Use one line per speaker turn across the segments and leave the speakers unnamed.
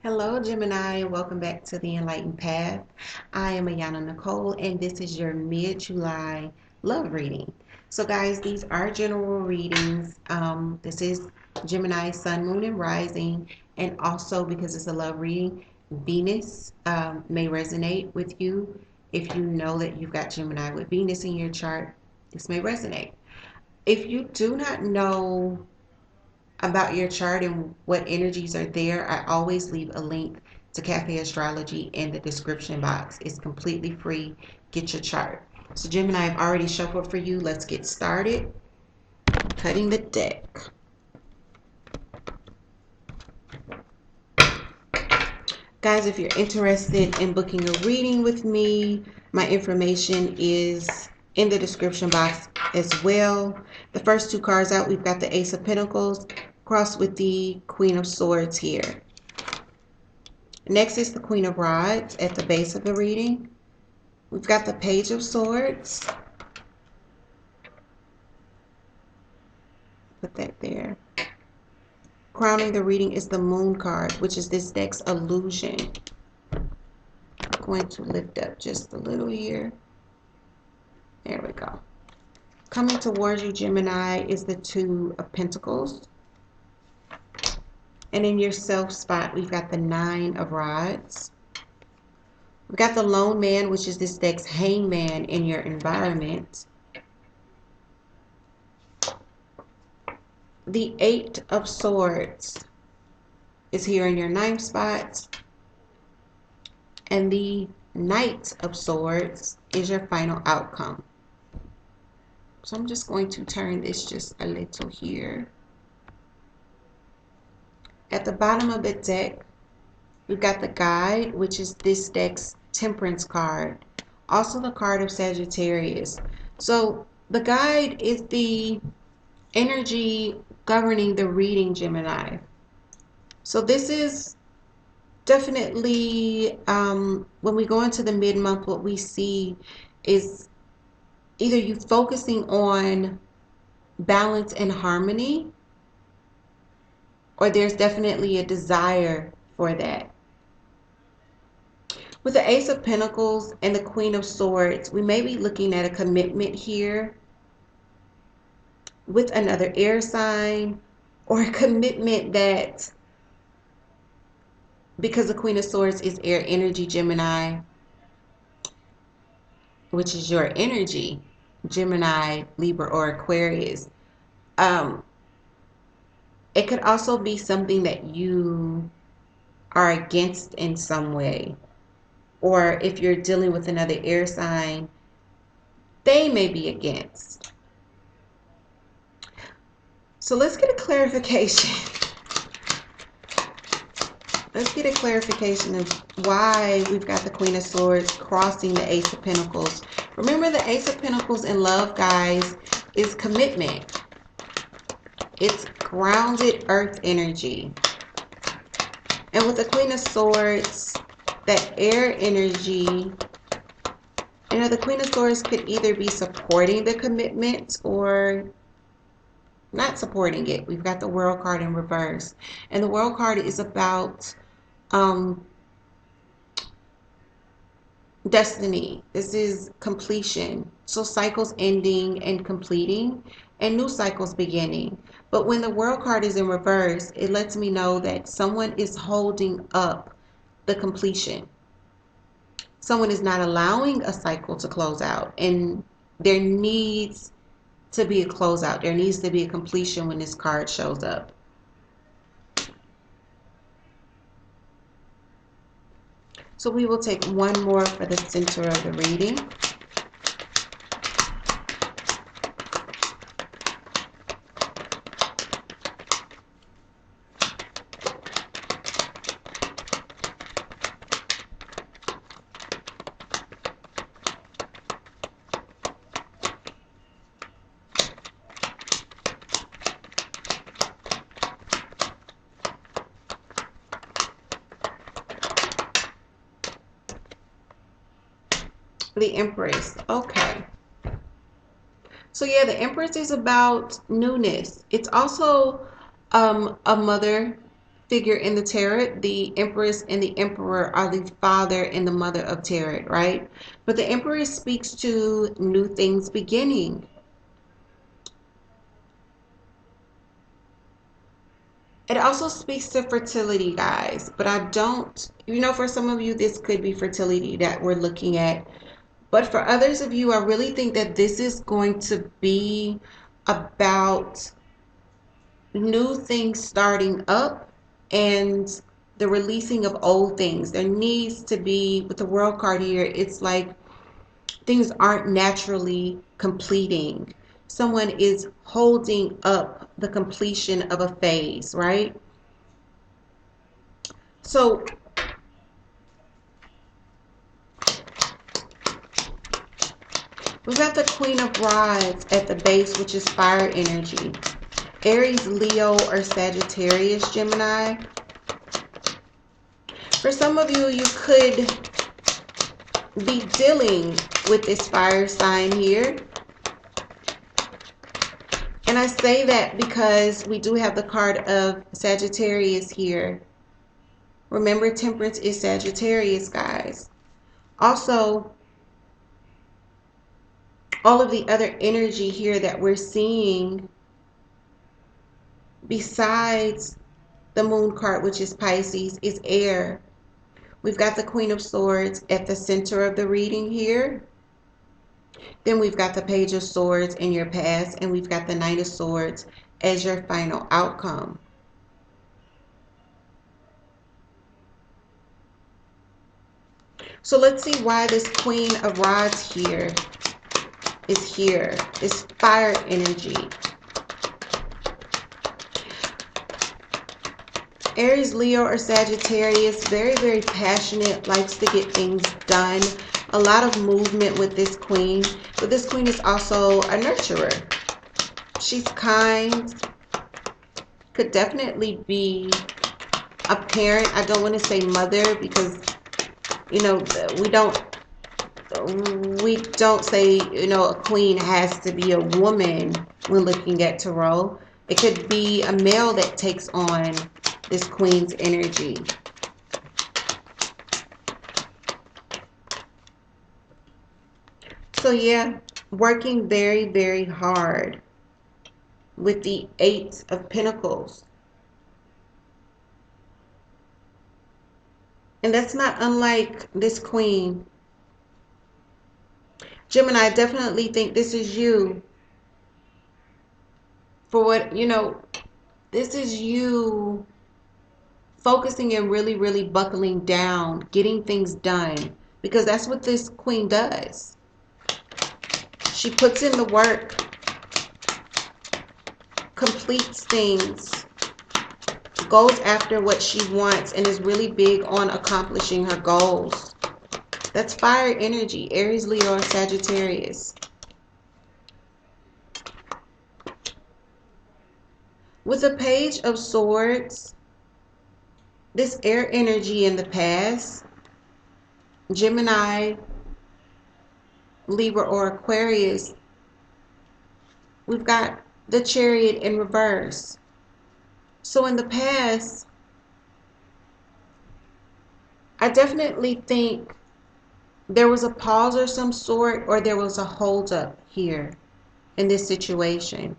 Hello, Gemini, and welcome back to the Enlightened Path. I am Ayana Nicole, and this is your mid-July love reading. So, guys, these are general readings. This is Gemini, Sun, Moon, and Rising, and also because it's a love reading, Venus may resonate with you. If you know that you've got Gemini with Venus in your chart, this may resonate. If you do not know about your chart and what energies are there, I always leave a link to Café Astrology in the description box. It's completely free. Get your chart. So Gemini, I've already shuffled for you. Let's get started. Cutting the deck. Guys, if you're interested in booking a reading with me, my information is in the description box as well. The first two cards out, we've got the Ace of Pentacles crossed with the Queen of Swords here. Next is the Queen of Rods at the base of the reading. We've got the Page of Swords. Put that there. Crowning the reading is the Moon card, which is this deck's illusion. I'm going to lift up just a little here. There we go. Coming towards you, Gemini, is the Two of Pentacles. And in your self spot, we've got the Nine of Rods. We've got the Lone Man, which is this deck's Hangman in your environment. The Eight of Swords is here in your ninth spot. And the Knight of Swords is your final outcome. So I'm just going to turn this just a little here. At the bottom of the deck, we've got the Guide, which is this deck's Temperance card. Also the card of Sagittarius. So the Guide is the energy governing the reading, Gemini. So this is definitely, when we go into the mid-month, what we see is either you focusing on balance and harmony, or there's definitely a desire for that. With the Ace of Pentacles and the Queen of Swords, we may be looking at a commitment here with another air sign, or a commitment that, because the Queen of Swords is air energy, Gemini, which is your energy, Gemini, Libra, or Aquarius. It could also be something that you are against in some way. Or if you're dealing with another air sign, they may be against. So let's get a clarification. Let's get a clarification of why we've got the Queen of Swords crossing the Ace of Pentacles. Remember, the Ace of Pentacles in love, guys, is commitment. It's grounded earth energy. And with the Queen of Swords, that air energy, the Queen of Swords could either be supporting the commitment or not supporting it. We've got the World card in reverse. And the World card is about destiny. This is completion. So cycles ending and completing, and new cycles beginning. But when the World card is in reverse, it lets me know that someone is holding up the completion. Someone is not allowing a cycle to close out, and there needs to be a closeout. There needs to be a completion when this card shows up. So we will take one more for the center of the reading. The Empress. Okay. So yeah, the Empress is about newness. It's also a mother figure in the tarot. The Empress and the Emperor are the father and the mother of tarot, right? But the Empress speaks to new things beginning. It also speaks to fertility, guys, but I don't, for some of you, this could be fertility that we're looking at. But for others of you, I really think that this is going to be about new things starting up and the releasing of old things. There needs to be, with the World card here, it's like things aren't naturally completing. Someone is holding up the completion of a phase, right? So we've got the Queen of Rods at the base, which is fire energy. Aries, Leo, or Sagittarius, Gemini. For some of you, you could be dealing with this fire sign here. And I say that because we do have the card of Sagittarius here. Remember, Temperance is Sagittarius, guys. Also, all of the other energy here that we're seeing besides the Moon card, which is Pisces, is air. We've got the Queen of Swords at the center of the reading here. Then we've got the Page of Swords in your past, and we've got the Knight of Swords as your final outcome. So let's see why this Queen of Rods here is here. This fire energy. Aries, Leo, or Sagittarius, very, very passionate, likes to get things done. A lot of movement with this queen. But this queen is also a nurturer. She's kind. Could definitely be a parent. I don't want to say mother because, we don't say, a queen has to be a woman when looking at tarot. It could be a male that takes on this queen's energy. So yeah, working very, very hard with the Eight of Pentacles. And that's not unlike this queen. Gemini, I definitely think this is you. For what, this is you focusing and really, really buckling down, getting things done. Because that's what this queen does. She puts in the work, completes things, goes after what she wants, and is really big on accomplishing her goals. That's fire energy, Aries, Leo, or Sagittarius. With the Page of Swords, this air energy in the past, Gemini, Libra, or Aquarius, we've got the Chariot in reverse. So in the past, I definitely think there was a pause or some sort, or there was a holdup here in this situation.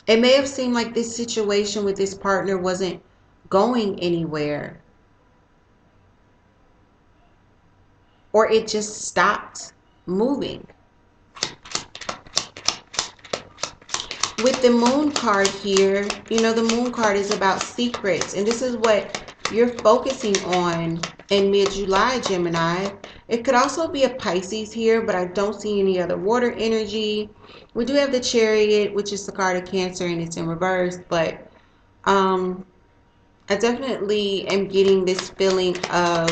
It may have seemed like this situation with this partner wasn't going anywhere, or it just stopped moving. With the Moon card here, the Moon card is about secrets, and this is what you're focusing on in mid-July, Gemini. It could also be a Pisces here, but I don't see any other water energy. We do have the Chariot, which is the card of Cancer, and it's in reverse, but I definitely am getting this feeling of,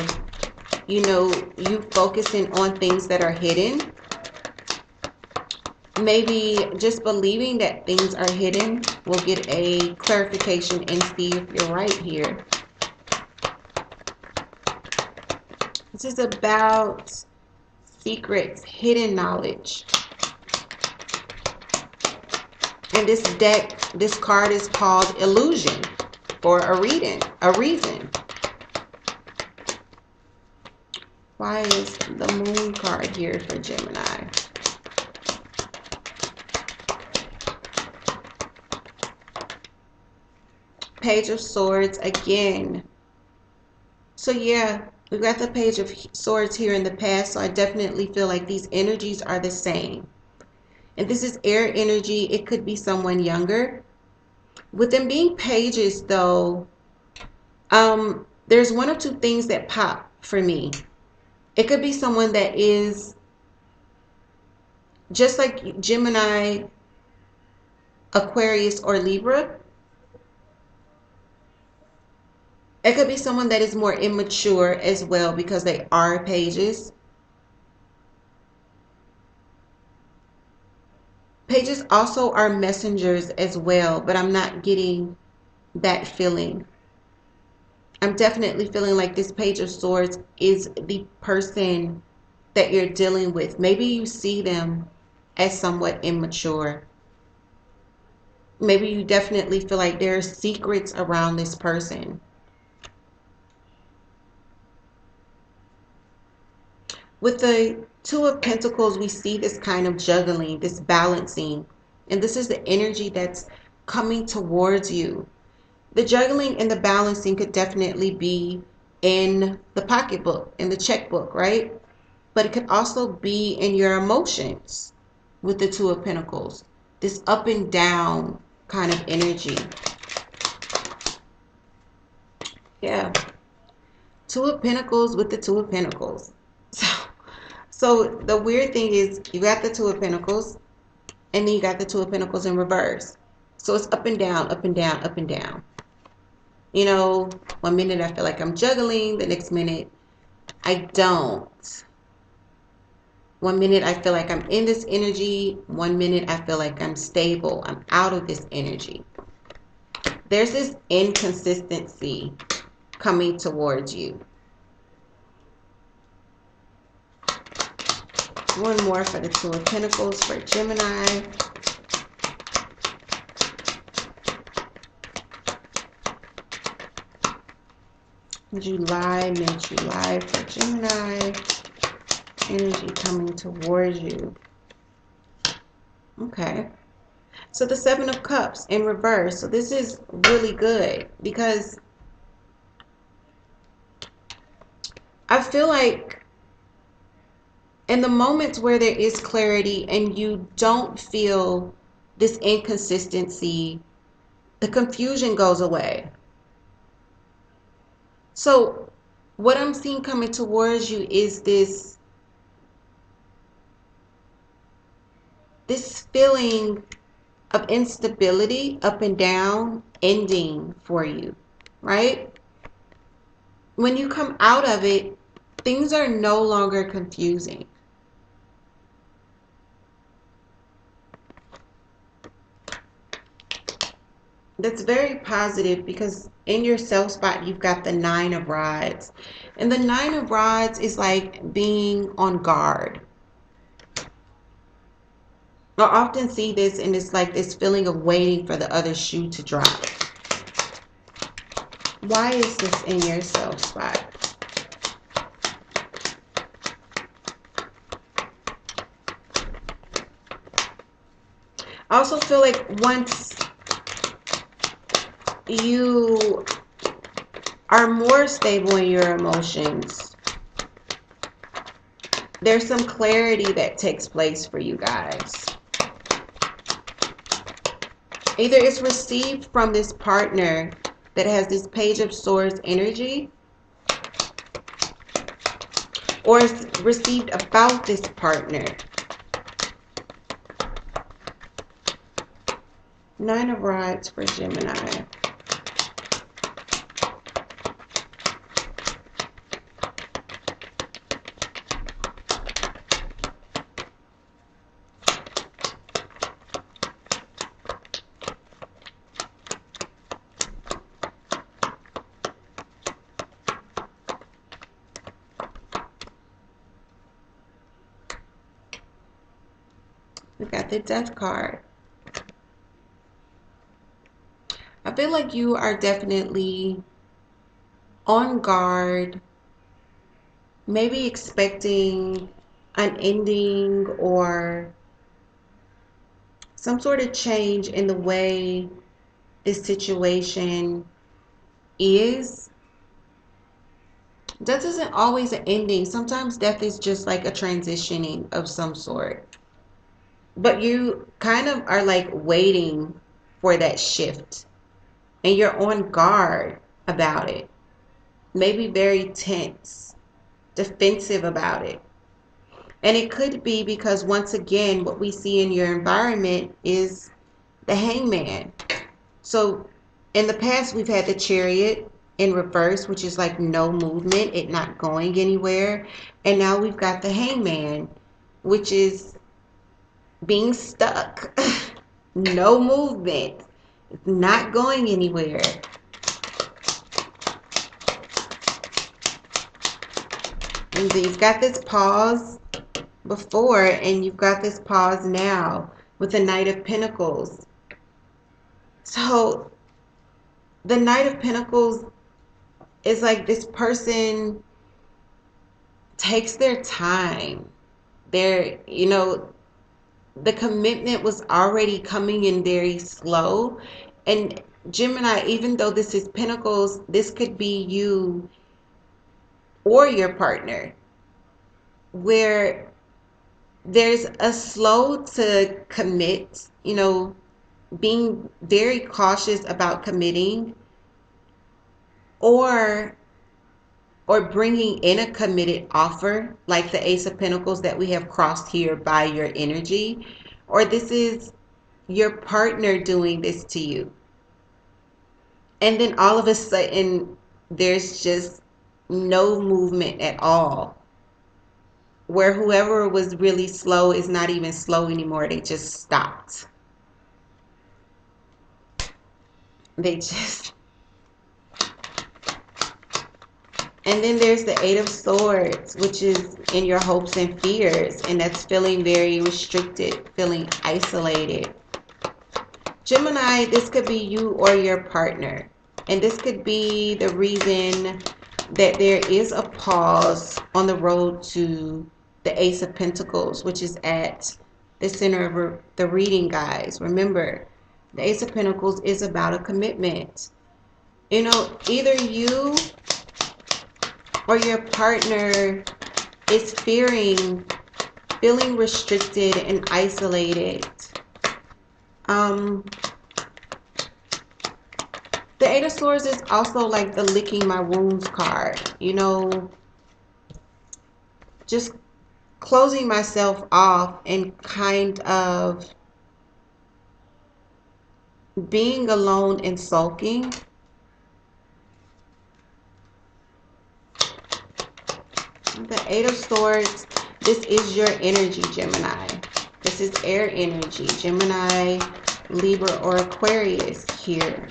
you focusing on things that are hidden. Maybe just believing that things are hidden. We'll get a clarification and see if you're right here. This is about secrets, hidden knowledge. And this card is called Illusion for a reason. Why is the Moon card here for Gemini? Page of Swords again. So yeah, we got the Page of Swords here in the past, so I definitely feel like these energies are the same. And this is air energy. It could be someone younger. With them being pages, though, there's one or two things that pop for me. It could be someone that is just like Gemini, Aquarius, or Libra. It could be someone that is more immature as well because they are pages. Pages also are messengers as well, but I'm not getting that feeling. I'm definitely feeling like this Page of Swords is the person that you're dealing with. Maybe you see them as somewhat immature. Maybe you definitely feel like there are secrets around this person. With the Two of Pentacles, we see this kind of juggling, this balancing, and this is the energy that's coming towards you. The juggling and the balancing could definitely be in the pocketbook, in the checkbook, right? But it could also be in your emotions with the Two of Pentacles. This up and down kind of energy. Yeah. Two of Pentacles with the Two of Pentacles. So the weird thing is you got the Two of Pentacles and then you got the Two of Pentacles in reverse. So it's up and down, up and down, up and down. You know, one minute I feel like I'm juggling, the next minute I don't. One minute I feel like I'm in this energy, one minute I feel like I'm stable, I'm out of this energy. There's this inconsistency coming towards you. One more for the Two of Pentacles for Gemini. July, mid-July for Gemini. Energy coming towards you. Okay. So the Seven of Cups in reverse. So this is really good because I feel like in the moments where there is clarity and you don't feel this inconsistency, the confusion goes away. So what I'm seeing coming towards you is this feeling of instability, up and down, ending for you, right? When you come out of it, things are no longer confusing. That's very positive because in your self spot, you've got the Nine of Rods. And the Nine of Rods is like being on guard. I often see this and it's like this feeling of waiting for the other shoe to drop. Why is this in your self spot? I also feel like once you are more stable in your emotions, there's some clarity that takes place for you guys. Either it's received from this partner that has this Page of Swords energy, or it's received about this partner. Nine of Rods for Gemini. We got the Death card. feel like you are definitely on guard, maybe expecting an ending or some sort of change in the way this situation is. Death isn't always an ending. Sometimes death is just like a transitioning of some sort. But you kind of are like waiting for that shift. And you're on guard about it. Maybe very tense, defensive about it. And it could be because, once again, what we see in your environment is the Hangman. So in the past, we've had the Chariot in reverse, which is like no movement, it not going anywhere. And now we've got the Hangman, which is being stuck. No movement. It's not going anywhere. And you've got this pause before, and you've got this pause now with the Knight of Pentacles. So the Knight of Pentacles is like this person takes their time. They're, the commitment was already coming in very slow. And Gemini, even though this is Pentacles, this could be you or your partner, where there's a slow to commit, being very cautious about committing, or bringing in a committed offer, like the Ace of Pentacles that we have crossed here by your energy, or this is your partner doing this to you. And then all of a sudden, there's just no movement at all, where whoever was really slow is not even slow anymore. They just stopped. And then there's the Eight of Swords, which is in your hopes and fears, and that's feeling very restricted, feeling isolated. Gemini, this could be you or your partner, and this could be the reason that there is a pause on the road to the Ace of Pentacles, which is at the center of the reading, guys. Remember, the Ace of Pentacles is about a commitment. Either you or your partner is feeling restricted and isolated. The Eight of Swords is also like the licking my wounds card. Just closing myself off and kind of being alone and sulking. The Eight of Swords, this is your energy, Gemini. This is air energy, Gemini, Libra, or Aquarius here.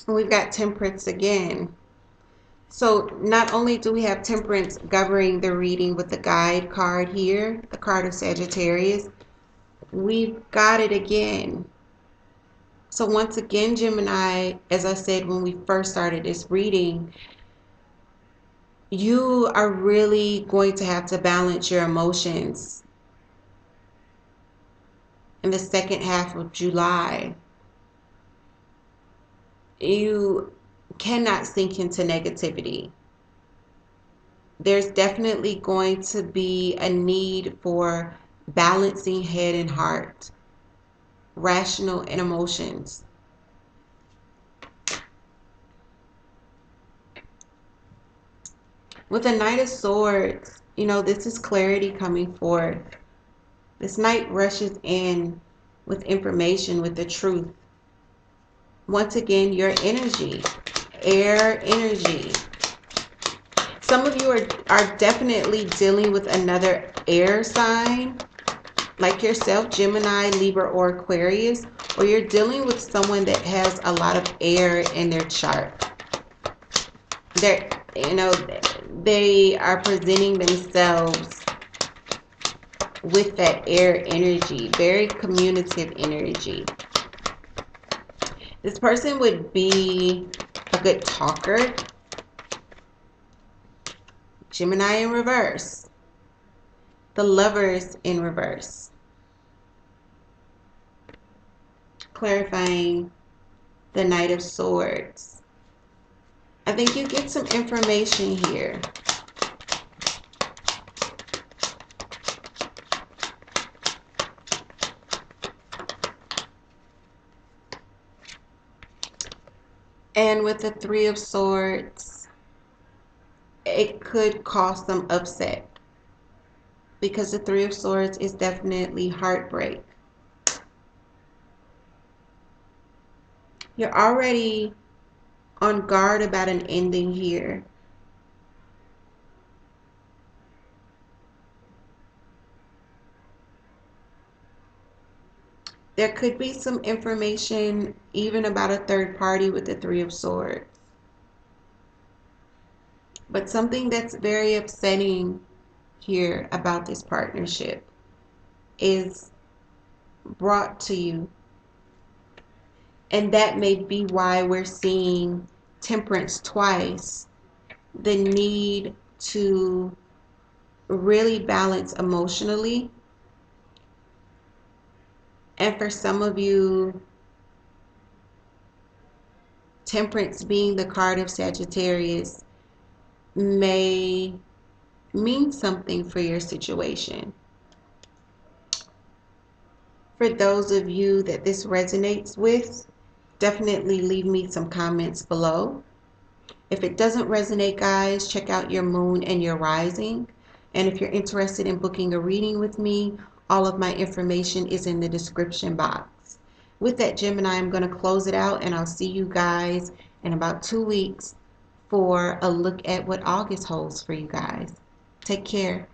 We've got Temperance again. So not only do we have Temperance governing the reading with the guide card here, the card of Sagittarius, we've got it again. So once again, Gemini, as I said when we first started this reading, you are really going to have to balance your emotions in the second half of July. You cannot sink into negativity. There's definitely going to be a need for balancing head and heart, rational and emotions. With the Knight of Swords, this is clarity coming forth. This Knight rushes in with information, with the truth. Once again, your energy, air energy. Some of you are definitely dealing with another air sign, like yourself, Gemini, Libra, or Aquarius, or you're dealing with someone that has a lot of air in their chart. They're, you know, they are presenting themselves with that air energy, very communicative energy. This person would be a good talker. Gemini in reverse. The Lovers in reverse. Clarifying the Knight of Swords. I think you get some information here. And with the Three of Swords, it could cause some upset, because the Three of Swords is definitely heartbreak. You're already on guard about an ending here. There could be some information even about a third party with the Three of Swords. But something that's very upsetting here about this partnership is brought to you. And that may be why we're seeing Temperance twice. The need to really balance emotionally. And for some of you, Temperance being the card of Sagittarius may mean something for your situation. For those of you that this resonates with, definitely leave me some comments below. If it doesn't resonate, guys, check out your moon and your rising. And if you're interested in booking a reading with me, all of my information is in the description box. With that, Gemini, I'm going to close it out, and I'll see you guys in about 2 weeks for a look at what August holds for you guys. Take care.